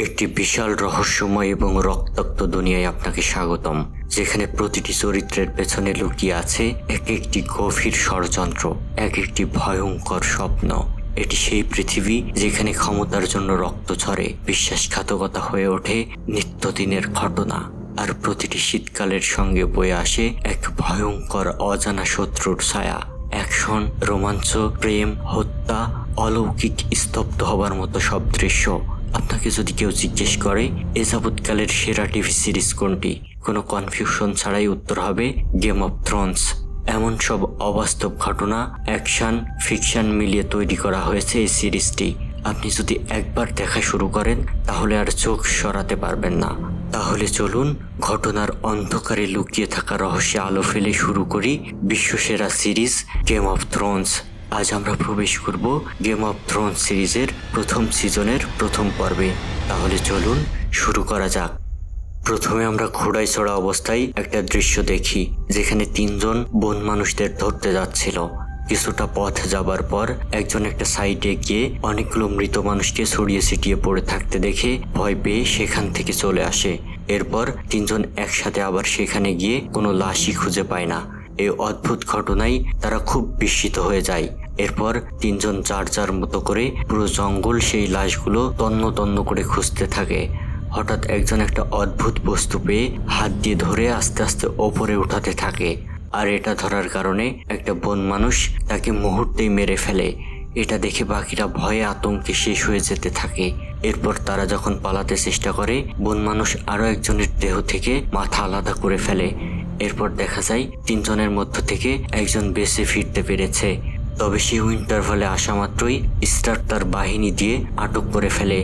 একটি বিশাল রহস্যময় এবং রক্তাক্ত দুনিয়ায় আপনাকে স্বাগতম, যেখানে প্রতিটি চরিত্রের পেছনে লুকিয়ে আছে এক একটি গভীর ষড়যন্ত্র, এক একটি ভয়ঙ্কর স্বপ্ন। এটি সেই পৃথিবী যেখানে ক্ষমতার জন্য রক্ত ঝরে, বিশ্বাসঘাতকতা হয়ে ওঠে নিত্যদিনের ঘটনা, আর প্রতিটি শীতকালের সঙ্গে বয়ে আসে এক ভয়ঙ্কর অজানা শত্রুর ছায়া। অ্যাকশন, রোমাঞ্চ, প্রেম, হত্যা, অলৌকিক স্তব্ধ হবার মতো সব দৃশ্য। আপনাকে যদি কেউ জিজ্ঞেস করে এ যাবৎকালের সেরা টিভি সিরিজ কোনটি, কোনো কনফিউশন ছাড়াই উত্তর হবে গেম অফ থ্রোনস। এমন সব অবাস্তব ঘটনা, অ্যাকশন, ফিকশন মিলিয়ে তৈরি করা হয়েছে এই সিরিজটি। আপনি যদি একবার দেখা শুরু করেন তাহলে আর চোখ সরাতে পারবেন না। তাহলে চলুন ঘটনার অন্ধকারে লুকিয়ে থাকা রহস্যে আলো ফেলে শুরু করি বিশ্বসেরা সিরিজ গেম অফ থ্রোনস। আজ আমরা প্রবেশ করব গেম অফ থ্রোনস সিরিজের প্রথম সিজনের প্রথম পর্বে। তাহলে চলুন শুরু করা যাক। প্রথমে আমরা ঘোড়ায় চড়া অবস্থায় একটা দৃশ্য দেখি, যেখানে তিনজন বন মানুষদের ধরতে যাচ্ছিল। কিছুটা পথ যাবার পর একজন একটা সাইডে গিয়ে অনেকগুলো মৃত মানুষকে ছড়িয়ে ছিটিয়ে পড়ে থাকতে দেখে ভয় পেয়ে সেখান থেকে চলে আসে। এরপর তিনজন একসাথে আবার সেখানে গিয়ে কোনো লাশই খুঁজে পায় না। এই অদ্ভুত ঘটনায় তারা খুব বিস্মিত হয়ে যায়। এরপর তিনজন যার যার মতো করে পুরো জঙ্গল সেই লাশগুলো তন্ন তন্ন করে খুঁজতে থাকে। হঠাৎ একজন একটা অদ্ভুত বস্তু পেয়ে হাত দিয়ে ধরে আস্তে আস্তে ওপরে উঠাতে থাকে, আর এটা ধরার কারণে একটা বন মানুষ তাকে মুহূর্তেই মেরে ফেলে। এটা দেখে বাকিরা ভয়ে আতঙ্কে শেষ হয়ে যেতে থাকে। এরপর তারা যখন পালাতে চেষ্টা করে, বন মানুষ আরো একজনের দেহ থেকে মাথা আলাদা করে ফেলে। এরপর দেখা যায় তিনজনের মধ্য থেকে একজন বেঁচে ফিরতে পেরেছে। তবে সে উইন্টারভ্যালে আসা মাত্রই স্টার্ক তার বাহিনী দিয়ে আটক করে ফেলে।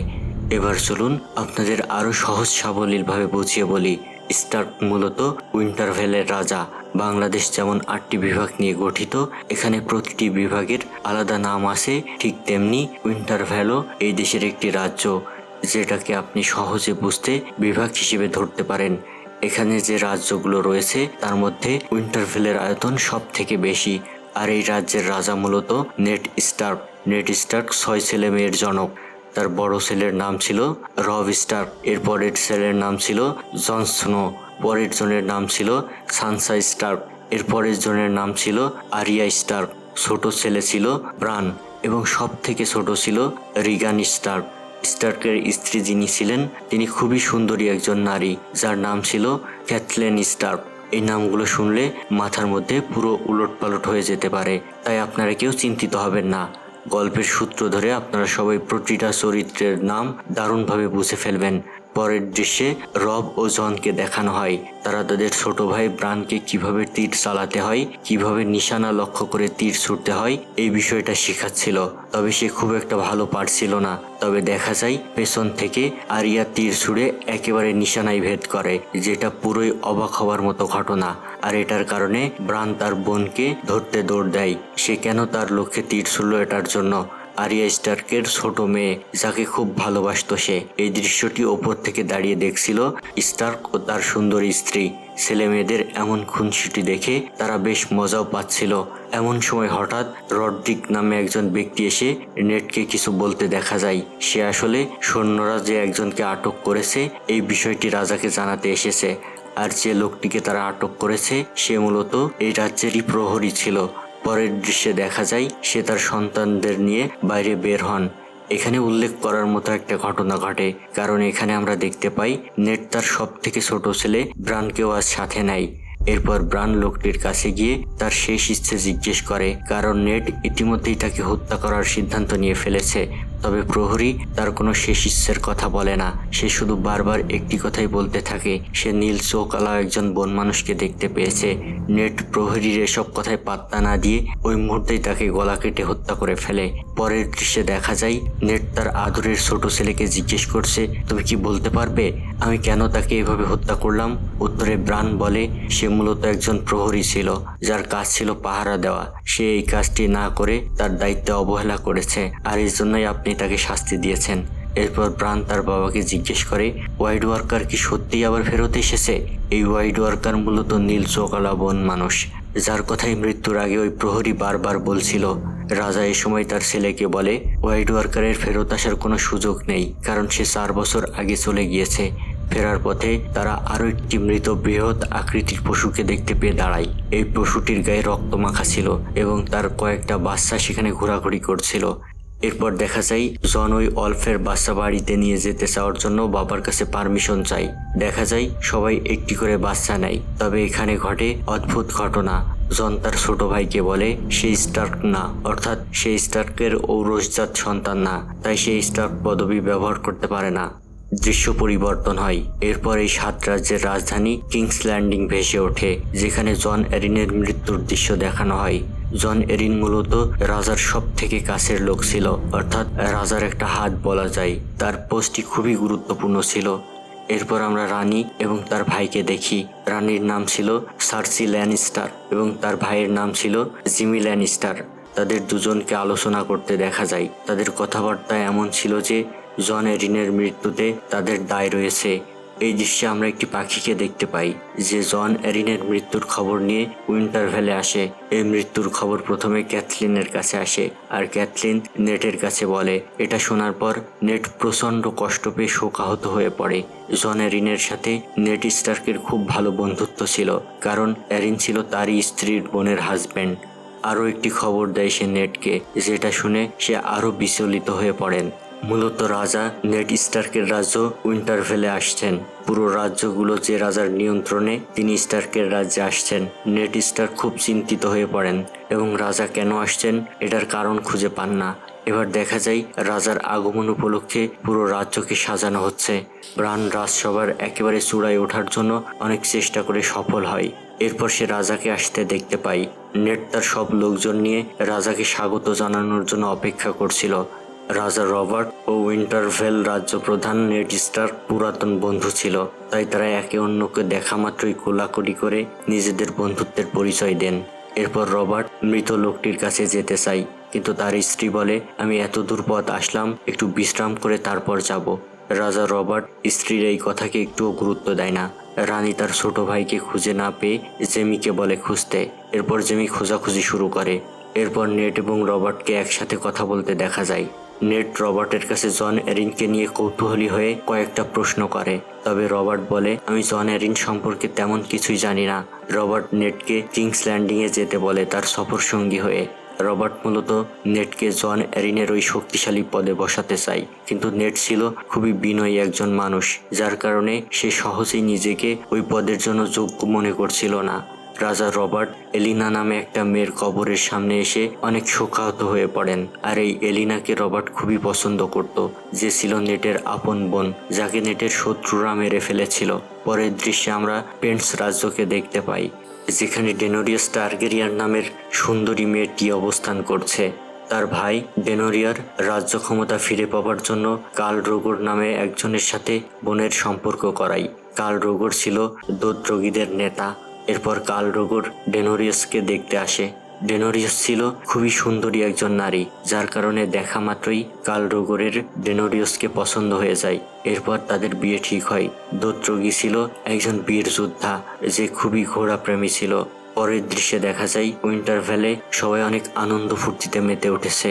এবার চলুন আপনাদের আরো সহজ সাবলীলভাবে বুঝিয়ে বলি। স্টার্ক মূলত উইন্টারভ্যালের রাজা। বাংলাদেশ যেমন 8টি বিভাগ নিয়ে গঠিত, এখানে প্রতিটি বিভাগের আলাদা নাম আছে, ঠিক তেমনি উইন্টারভ্যালও এই দেশের একটি রাজ্য, যেটাকে আপনি সহজে বুঝতে বিভাগ হিসেবে ধরতে পারেন। এখানে যে রাজ্যগুলো রয়েছে তার মধ্যে উইন্টারভ্যালের আয়তন সব থেকে বেশি। আর এই রাজ্যের রাজা মূলত নেড স্টার্ক। নেড স্টার্ক 6 ছেলে মেয়ের জনক। তার বড় ছেলের নাম ছিল রব স্টার্ক, এর পরের ছেলের নাম ছিল জন স্নো, পরের জনের নাম ছিল সানসা স্টার্ক, এর পরের জনের নাম ছিল আরিয়া স্টার্ক, ছোট ছেলে ছিল ব্রান, এবং সব থেকে ছোট ছিল রিগান স্টার্ক। স্টার্কের স্ত্রী যিনি ছিলেন তিনি খুবই সুন্দরী একজন নারী, যার নাম ছিল ক্যাথলেন স্টার্ক। এই নামগুলো শুনলে মাথার মধ্যে পুরো উলটপালট হয়ে যেতে পারে, তাই আপনারা কেউ চিন্তিত হবেন না। গল্পের সূত্র ধরে আপনারা সবাই প্রতিটা চরিত্রের নাম দারুণভাবে বুঝে ফেলবেন। পরের দৃশ্যে রব ও জনকে দেখানো হয় তারা তাদের ছোট ভাই ব্রানকে কিভাবে তীর চালাতে হয়, কিভাবে নিশানা লক্ষ্য করে তীর ছুটতে হয় এই বিষয়টা শেখাচ্ছিল। তবে সে খুব একটা ভালো পারছিল না। তবে দেখা যায় পেছন থেকে আরিয়া তীর ছুড়ে একেবারে নিশানায় ভেদ করে, যেটা পুরোই অবাক হওয়ার মতো ঘটনা। আর এটার কারণে ব্রান তার বোনকে ধরতে দৌড় দেয়। সে কেন তার লক্ষ্যে তীর ছুড়ল এটার জন্য। আরিয়া স্টার্কের ছোট মেয়ে, যাকে খুব ভালোবাসতো সে, এই দৃশ্যটি ওপর থেকে দাঁড়িয়ে দেখছিল স্টার্ক ও তার সুন্দরী স্ত্রী। ছেলে মেয়েদের এমন খুনসুটি দেখে তারা বেশ মজাও পাচ্ছিল। এমন সময় হঠাৎ রড্রিক নামে একজন ব্যক্তি এসে নেডকে কিছু বলতে দেখা যায়। সে আসলে সৈন্যরা যে একজনকে আটক করেছে এই বিষয়টি রাজাকে জানাতে এসেছে। আর যে লোকটিকে তারা আটক করেছে সে মূলত এই রাজ্যেরই প্রহরী ছিল। পরের দৃশ্যে দেখা যায় সে তার সন্তানদের নিয়ে বাইরে বের হন। এখানে উল্লেখ করার মতো একটা ঘটনা ঘটে, কারণ এখানে আমরা দেখতে পাই নেড তার সব থেকে ছোট ছেলে ব্রানকেও আজ সাথে নেয়। এরপর ব্রান লোকটির কাছে গিয়ে তার শেষ ইচ্ছে জিজ্ঞেস করে, কারণ নেড ইতিমধ্যেই তাকে হত্যা করার সিদ্ধান্ত নিয়ে ফেলেছে। তবে প্রহরী তার কোনো শেষ ইচ্ছের কথা বলে না, সে শুধু বারবার একটি কথাই বলতে থাকে, সে নীল চোখওয়ালা একজন বন মানুষকে দেখতে পেয়েছে। নেড প্রহরীর এসব কথায় পাত্তা না দিয়ে ওই মুহূর্তেই তাকে গলা কেটে হত্যা করে ফেলে। পরের দৃশ্যে দেখা যায় নেড তার আদরের ছোট ছেলেকে জিজ্ঞেস করছে, তুমি কি বলতে পারবে আমি কেন তাকে এভাবে হত্যা করলাম? উত্তরে ব্রান বলে সে মূলত একজন প্রহরী ছিল, যার কাজ ছিল পাহারা দেওয়া। সে এই কাজটি না করে তার দায়িত্বে অবহেলা করেছে, আর এই জন্যই আপনি তাকে শাস্তি দিয়েছেন। এরপর ব্রান তার বাবাকে জিজ্ঞেস করে, হোয়াইট ওয়াকার কি সত্যিই আবার ফেরত এসেছে? এই হোয়াইট ওয়াকার মূলত নীল চোখওয়ালা বন মানুষ। যার কথাই মৃত্যুর আগে ওই প্রহরী বারবার বলছিল। রাজা এই সময় তার ছেলেকে বলে হোয়াইট ওয়াকারের ফেরত আসার কোনো সুযোগ নেই, কারণ সে 4 বছর আগে চলে গিয়েছে। ফেরার পথে তারা আরও একটি মৃত বৃহৎ আকৃতির পশুকে দেখতে পেয়ে দাঁড়ায়। এই পশুটির গায়ে রক্ত মাখা ছিল এবং তার কয়েকটা বাচ্চা সেখানে ঘোরাঘুরি করছিল। এরপর দেখা যায় জন ওই অল্ফের বাচ্চা বাড়িতে নিয়ে যেতে চাওয়ার জন্য বাবার কাছে পারমিশন চাই। দেখা যায় সবাই একটি করে বাচ্চা নেয়। তবে এখানে ঘটে অদ্ভুত ঘটনা। জন তার ছোট ভাইকে বলে সে স্টার্ক না, অর্থাৎ সে স্টার্কের ঔরসজাত সন্তান না, তাই সে স্টার্ক পদবি ব্যবহার করতে পারে না। দৃশ্য পরিবর্তন হয়। এরপর এই 7 রাজ্যের রাজধানী কিংস ল্যান্ডিং ভেসে ওঠে, যেখানে জন এরিনের মৃত্যুর দৃশ্য দেখানো হয়। জন এরিন মূলত রাজার সব থেকে কাছের লোক ছিল, অর্থাৎ রাজার একটা হাত বলা যায়। তার পোস্টটি খুবই গুরুত্বপূর্ণ ছিল। এরপর আমরা রানী এবং তার ভাইকে দেখি। রানীর নাম ছিল সার্সি ল্যানিস্টার এবং তার ভাইয়ের নাম ছিল জিমি ল্যানিস্টার। তাদের দুজনকে আলোচনা করতে দেখা যায়। তাদের কথাবার্তা এমন ছিল যে জন এরিনের মৃত্যুতে তাদের দায় রয়েছে। এই দৃশ্যে আমরা একটি পাখিকে দেখতে পাই যে জন এরিনের মৃত্যুর খবর নিয়ে উইন্টারভেলে আসে। এই মৃত্যুর খবর প্রথমে ক্যাথলিনের কাছে আসে, আর ক্যাথলিন নেটের কাছে বলে। এটা শোনার পর নেট প্রচণ্ড কষ্ট পেয়ে শোকাহত হয়ে পড়ে। জন এরিনের সাথে নেট স্টার্কের খুব ভালো বন্ধুত্ব ছিল, কারণ এরিন ছিল তারই স্ত্রীর বোনের হাজব্যান্ড। আরও একটি খবর দেয় সে নেটকে, যেটা শুনে সে আরও বিচলিত হয়ে পড়েন। মূলত রাজা নেড স্টার্কের রাজ্য উইন্টারভেলে আসছেন। পুরো রাজ্যগুলো যে রাজার নিয়ন্ত্রণে, তিনি স্টার্কের রাজ্যে আসছেন। নেড স্টার্ক খুব চিন্তিত হয়ে পড়েন এবং রাজা কেন আসছেন এটার কারণ খুঁজে পান না। এবার দেখা যায় রাজার আগমন উপলক্ষে পুরো রাজ্যকে সাজানো হচ্ছে। ব্রান রাজসভার একেবারে চূড়ায় ওঠার জন্য অনেক চেষ্টা করে সফল হয়। এরপর সে রাজাকে আসতে দেখতে পাই। নেড তার সব লোকজন নিয়ে রাজাকে স্বাগত জানানোর জন্য অপেক্ষা করছিল। রাজা রবার্ট ও উইন্টারভেল রাজ্য প্রধান নেড স্টার্ক পুরাতন বন্ধু ছিল, তাই তারা একে অন্যকে দেখা মাত্রই কোলাকুলি করে নিজেদের বন্ধুত্বের পরিচয় দেন। এরপর রবার্ট মৃত লোকটির কাছে যেতে চাই, কিন্তু তার স্ত্রী বলে আমি এত দূর পথ আসলাম, একটু বিশ্রাম করে তারপর যাব। রাজা রবার্ট স্ত্রীর এই কথাকে একটুও গুরুত্ব দেয় না। রানী তার ছোট ভাইকে খুঁজে না পেয়ে জেমিকে বলে খুঁজতে। এরপর জেমি খোঁজাখুঁজি শুরু করে। এরপর নেট এবং রবার্টকে একসাথে কথা বলতে দেখা যায়। নেট রবার্টের কাছে জন এরিনকে নিয়ে কৌতূহলী হয়ে কয়েকটা প্রশ্ন করে, তবে রবার্ট বলে আমি জন এরিন সম্পর্কে তেমন কিছুই জানি না। রবার্ট নেটকে কিংস ল্যান্ডিংয়ে যেতে বলে তার সফর সঙ্গী হয়ে। রবার্ট মূলত নেটকে জন এরিনের ওই শক্তিশালী পদে বসাতে চায়, কিন্তু নেট ছিল খুবই বিনয়ী একজন মানুষ, যার কারণে সে সহজেই নিজেকে ওই পদের জন্য যোগ্য মনে করছিল না। রাজা রবার্ট এলিনা নামে একটা মেয়ের কবরের সামনে এসে অনেক শোকাহত হয়ে পড়েন। আর এই এলিনাকে রবার্ট খুবই পছন্দ করত, যে ছিল নেটের আপন বোন, যাকে নেটের শত্রুরা মেরে ফেলেছিল। পরের দৃশ্যে আমরা পেন্টস রাজ্যকে দেখতে পাই, যেখানে ডেনোরিয়াস টার্গেরিয়ান নামের সুন্দরী মেয়েটি অবস্থান করছে। তার ভাই ডেনোরিয়ার রাজ্য ক্ষমতা ফিরে পাওয়ার জন্য কাল রোগর নামে একজনের সাথে বোনের সম্পর্ক করায়। কাল রোগর ছিল দোদ্রোগীদের নেতা। এরপর কাল রোগর ডেনোরিয়াসকে দেখতে আসে। ডেনোরিয়াস ছিল খুবই সুন্দরী একজন নারী, যার কারণে দেখা মাত্রই কাল রোগরের ডেনোরিয়াসকে পছন্দ হয়ে যায়। এরপর তাদের বিয়ে ঠিক হয়। দোদ্রোগী ছিল একজন বীর যোদ্ধা, যে খুবই ঘোড়াপ্রেমী ছিল। পরের দৃশ্যে দেখা যায় উইন্টারভেলে সবাই অনেক আনন্দ ফুর্তিতে মেতে উঠেছে।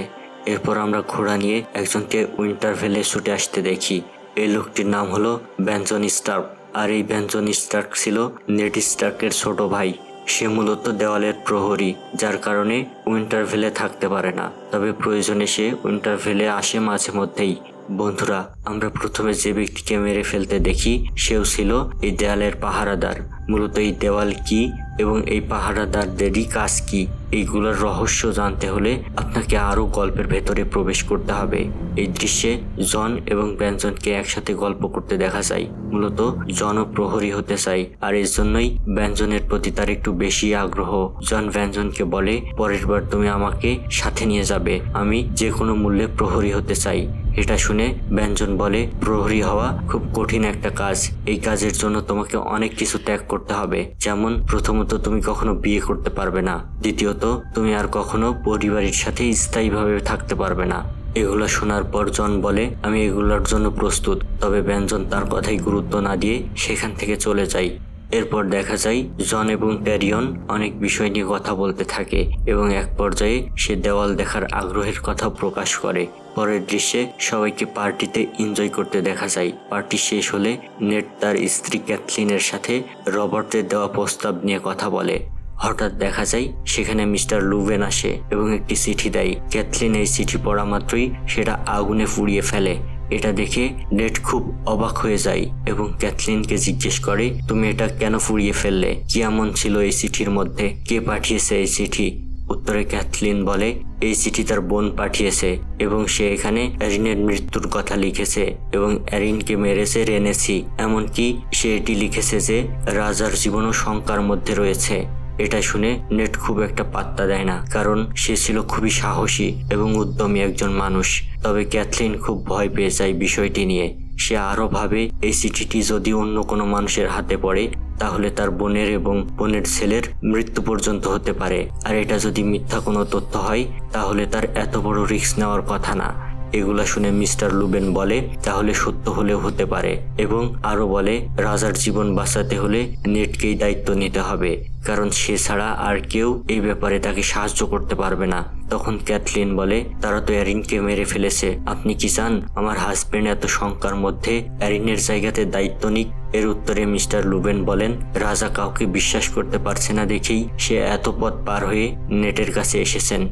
এরপর আমরা ঘোড়া নিয়ে একজনকে উইন্টারভেলে ছুটে আসতে দেখি। এই লোকটির নাম হলো বেঞ্জন স্টার্ক, আর এই বেঞ্জন স্টার্ক ছিল নেড স্টার্কের ছোট ভাই। সে মূলত দেওয়ালের প্রহরী, যার কারণে উইন্টারভেলে থাকতে পারে না, তবে প্রয়োজনে সে উইন্টারভেলে আসে মাঝে মধ্যেই। বন্ধুরা, আমরা প্রথমে যে ব্যক্তিকে মেরে ফেলতে দেখি সেও ছিল এই দেওয়ালের পাহারাদার। মূলত এই দেওয়াল কি এবং এই পাহারাদারদেরই কাজ কি, এইগুলোর রহস্য জানতে হলে আপনাকে আরও গল্পের ভেতরে প্রবেশ করতে হবে। এই দৃশ্যে জন এবং ব্যঞ্জনকে একসাথে গল্প করতে দেখা যায়। মূলত জন প্রহরী হতে চায়, আর এর জন্যই ব্যঞ্জনের প্রতি তার একটু বেশি আগ্রহ। জন ব্যঞ্জনকে বলে পরের বার তুমি আমাকে সাথে নিয়ে যাবে, আমি যে কোনো মূল্যে প্রহরী হতে চাই। এটা শুনে ব্যঞ্জন বলে প্রহরী হওয়া খুব কঠিন একটা কাজ। এই কাজের জন্য তোমাকে অনেক কিছু ত্যাগ করতে হবে, যেমন প্রথমত তুমি কখনো বিয়ে করতে পারবে না, দ্বিতীয়ত তুমি আর কখনো পরিবারের সাথে স্থায়ীভাবে থাকতে পারবে না। এগুলো শোনার পর জন বলে আমি এগুলোর জন্য প্রস্তুত, তবে ব্যঞ্জন তার কথাই গুরুত্ব না দিয়ে সেখান থেকে চলে যায়। এরপর দেখা যায় জন এবং ট্যারিয়ন অনেক বিষয় নিয়ে কথা বলতে থাকে এবং এক পর্যায়ে সে দেওয়াল দেখার আগ্রহের কথা প্রকাশ করে। পরের দৃশ্যে সবাইকে পার্টিতে এনজয় করতে দেখা যায়। পার্টি শেষ হলে নেড তার স্ত্রী ক্যাথলিনের সাথে রবার্টের দেওয়া প্রস্তাব নিয়ে কথা বলে। হঠাৎ দেখা যায় সেখানে মিস্টার লুবেন আসে এবং একটি চিঠি দেয়। ক্যাথলিন এই চিঠি পড়া মাত্রই সেটা আগুনে পুড়িয়ে ফেলে। এটা দেখে নেড খুব অবাক হয়ে যায় এবং ক্যাথলিনকে জিজ্ঞেস করে, তুমি এটা কেন পুড়িয়ে ফেললে? কি এমন ছিল এই চিঠির মধ্যে? কে পাঠিয়েছে এই চিঠি? উত্তরে ক্যাথলিন বলে, এই চিঠি তার বোন পাঠিয়েছে এবং সে এখানে অ্যারিনের মৃত্যুর কথা লিখেছে এবং অ্যারিনকে মেরেছে রেনেসি। এমনকি সে এটি লিখেছে যে রাজার জীবনও শঙ্কার মধ্যে রয়েছে। এটা শুনে নেড খুব একটা পাত্তা দেয় না, কারণ সে ছিল খুবই সাহসী এবং উদ্যমী একজন মানুষ। তবে ক্যাথলিন খুব ভয় পেয়ে যায় বিষয়টি নিয়ে। সে আরো ভাবে এই চিঠিটি যদি অন্য কোনো মানুষের হাতে পড়ে তাহলে তার বোনের এবং বোনের ছেলের মৃত্যু পর্যন্ত হতে পারে, আর এটা যদি মিথ্যা কোনো তথ্য হয় তাহলে তার এত বড় রিস্ক নেওয়ার কথা না। এগুলা শুনে মিস্টার লুবেন বলে, তাহলে সত্য হলেও হতে পারে, এবং আরো বলে রাজার জীবন বাঁচাতে হলে নেডকেই দায়িত্ব নিতে হবে, কারণ সে ছাড়া আর কেউ এই ব্যাপারে তাকে সাহায্য করতে পারবে না। তখন ক্যাথলিন বলে, তারা তো অ্যারিনকে মেরে ফেলেছে, আপনি কি চান আমার হাজবেন্ড এত শঙ্কার মধ্যে অ্যারিনের জায়গাতে দায়িত্ব নিক? এর উত্তরে মিস্টার লুবেন বলেন, রাজা কাউকে বিশ্বাস করতে পারছে না দেখেই সে এত পথ পার হয়ে নেটের কাছে এসেছেন।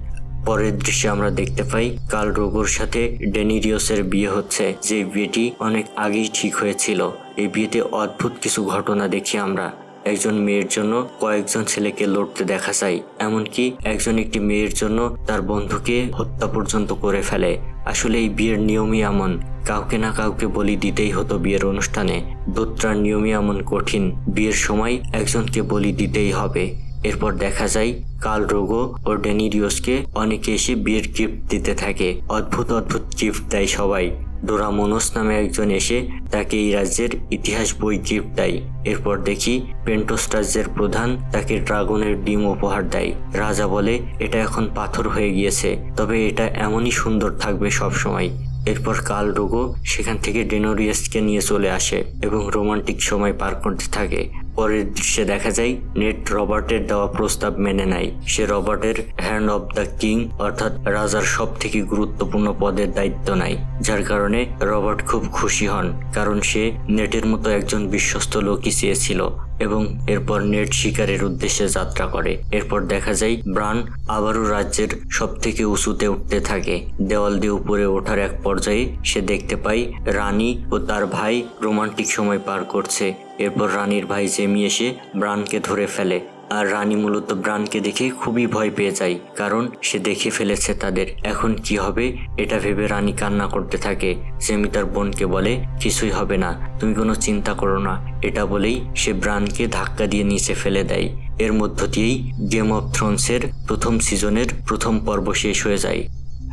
পরের দৃশ্যে আমরা দেখতে পাই কাল রোগোর সাথে ডেনিরিয়সের বিয়ে হচ্ছে, যে বিয়েটি অনেক আগেই ঠিক হয়েছিল। এই বিয়েতে অদ্ভুত কিছু ঘটনা দেখি আমরা। একজন মেয়ের জন্য কয়েকজন ছেলেকে লড়তে দেখা যায়, এমনকি একজন একটি মেয়ের জন্য তার বন্ধুকে হত্যা পর্যন্ত করে ফেলে। আসলে এই বিয়ের নিয়মই এমন, কাউকে না কাউকে বলি দিতেই হতো বিয়ের অনুষ্ঠানে। দোত্রার নিয়মই এমন কঠিন, বিয়ের সময় একজনকে বলি দিতেই হবে। এরপর দেখা যায় কাল রোগো ও ডেনিরিয়সকে অনেকে এসে বিয়ের গিফট দিতে থাকে। অদ্ভুত অদ্ভুত গিফট দেয় সবাই। ডোরামোনোস নামে একজন এসে তাকে এই রাজ্যের ইতিহাস বই গিফট দেয়। এরপর দেখি পেন্টোস রাজ্যের প্রধান তাকে ড্রাগনের ডিম উপহার দেয়। রাজা বলে, এটা এখন পাথর হয়ে গিয়েছে, তবে এটা এমনই সুন্দর থাকবে সব সময়। এরপর কাল রোগো সেখান থেকে ডেনোরিয়াসকে নিয়ে চলে আসে এবং রোমান্টিক সময় পার করতে থাকে। পরের দৃশ্যে দেখা যায় নেড রবার্টের দেওয়া প্রস্তাব মেনে নেয়। সে রবার্টের হ্যান্ড অব দ্য কিং অর্থাৎ রাজার সব থেকে গুরুত্বপূর্ণ পদের দায়িত্ব নেয়, যার কারণে রবার্ট খুব খুশি হন, কারণ সে নেটের মতো একজন বিশ্বস্ত লোকই চেয়েছিল। এবং এরপর নেড শিকারের উদ্দেশ্যে যাত্রা করে। এরপর দেখা যায় ব্রান আবারও রাজ্যের সব থেকে উঁচুতে উঠতে থাকে। দেওয়াল দিয়ে উপরে ওঠার এক পর্যায়ে সে দেখতে পায় রানী ও তার ভাই রোমান্টিক সময় পার করছে। এরপর রানীর ভাই জেমি এসে ব্রানকে ধরে ফেলে, আর রানী মূলত ব্রানকে দেখে খুবই ভয় পেয়ে যায়, কারণ সে দেখে ফেলেছে তাদের। এখন কি হবে এটা ভেবে রানী কান্না করতে থাকে। জেমি তার বোনকে বলে, কিছুই হবে না, তুমি কোনো চিন্তা করো না। এটা বলেই সে ব্রানকে ধাক্কা দিয়ে নিচে ফেলে দেয়। এর মধ্য দিয়েই গেম অফ থ্রোনসের প্রথম সিজনের প্রথম পর্ব শেষ হয়ে যায়।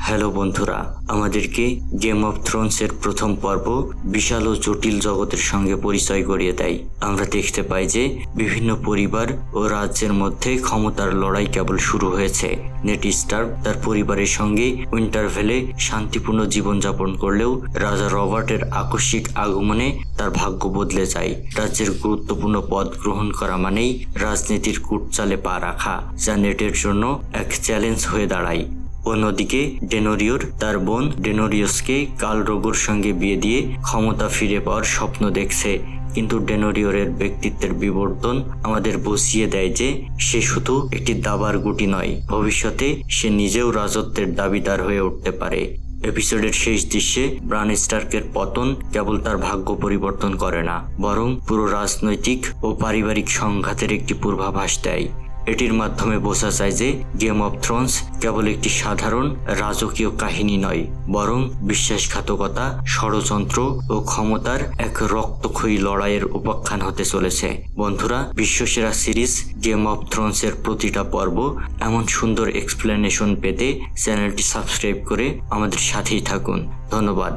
হ্যালো বন্ধুরা, আমাদেরকে গেম অফ থ্রোনসের প্রথম পর্ব বিশাল ও জটিল জগতের সঙ্গে পরিচয় করিয়ে দেয়। আমরা দেখতে পাই যে বিভিন্ন পরিবার ও রাজ্যের মধ্যে ক্ষমতার লড়াই কেবল শুরু হয়েছে। নেড স্টার্ক তার পরিবারের সঙ্গে উইন্টারভেলে শান্তিপূর্ণ জীবনযাপন করলেও রাজা রবার্টের আকস্মিক আগমনে তার ভাগ্য বদলে যায়। রাজ্যের গুরুত্বপূর্ণ পদ গ্রহণ করা মানেই রাজনীতির কূটচালে পা রাখা, যা নেডের জন্য এক চ্যালেঞ্জ হয়ে দাঁড়ায়। অন্যদিকে ডেনোরিওর তার বোন ডেনোরিয়সকে কাল রোগোর সঙ্গে বিয়ে দিয়ে ক্ষমতা ফিরে পাওয়ার স্বপ্ন দেখছে, কিন্তু ডেনোরিওরের ব্যক্তিত্বের বিবর্তন আমাদের বুঝিয়ে দেয় যে সে শুধু একটি দাবার গুটি নয়, ভবিষ্যতে সে নিজেও রাজত্বের দাবিদার হয়ে উঠতে পারে। এপিসোডের শেষ দৃশ্যে ব্রান স্টার্কের পতন কেবল তার ভাগ্য পরিবর্তন করে না, বরং পুরো রাজনৈতিক ও পারিবারিক সংঘাতের একটি পূর্বাভাস দেয়। এটির মাধ্যমে বোঝা যায় যে গেম অফ থ্রোনস কেবল একটি সাধারণ রাজকীয় কাহিনী নয়, বরং বিশ্বাসঘাতকতা, ষড়যন্ত্র ও ক্ষমতার এক রক্তক্ষয়ী লড়াইয়ের উপাখ্যান হতে চলেছে। বন্ধুরা, বিশ্বসেরা সিরিজ গেম অফ থ্রোনসের প্রতিটা পর্ব এমন সুন্দর এক্সপ্লেনেশন পেতে চ্যানেলটি সাবস্ক্রাইব করে আমাদের সাথেই থাকুন। ধন্যবাদ।